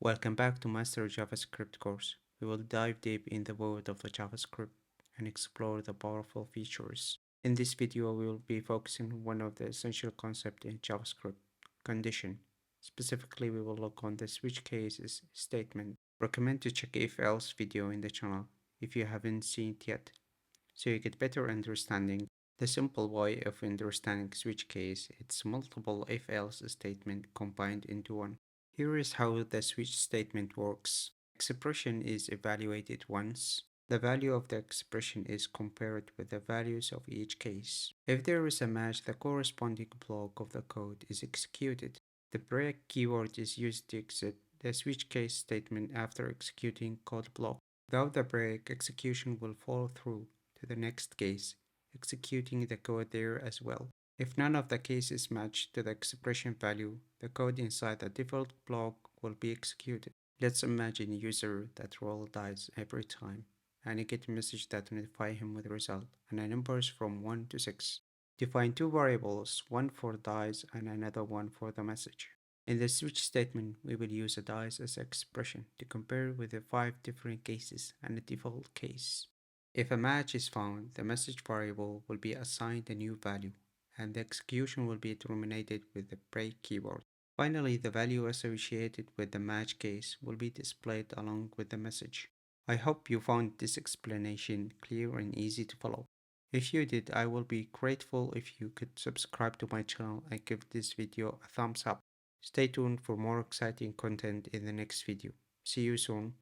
Welcome back to Master JavaScript course. We will dive deep in the world of the JavaScript and explore the powerful features. In this video, we will be focusing on one of the essential concepts in JavaScript, condition. Specifically, we will look on the switch cases statement. Recommend to check if-else video in the channel if you haven't seen it yet, so you get better understanding. The simple way of understanding switch case, it's multiple if-else statement combined into one. Here is how the switch statement works. Expression is evaluated once. The value of the expression is compared with the values of each case. If there is a match, the corresponding block of the code is executed. The break keyword is used to exit the switch case statement after executing code block. Without the break, execution will follow through to the next case, executing the code there as well. If none of the cases match to the expression value, the code inside the default block will be executed. Let's imagine a user that roll dice every time, and you get a message that notifies him with the result, and the numbers from 1 to 6. Define two variables, one for dice and another one for the message. In the switch statement, we will use a dice as expression to compare with the 5 different cases and the default case. If a match is found, the message variable will be assigned a new value, and the execution will be terminated with the break keyword. Finally, the value associated with the match case will be displayed along with the message. I hope you found this explanation clear and easy to follow. If you did, I will be grateful if you could subscribe to my channel and give this video a thumbs up. Stay tuned for more exciting content in the next video. See you soon.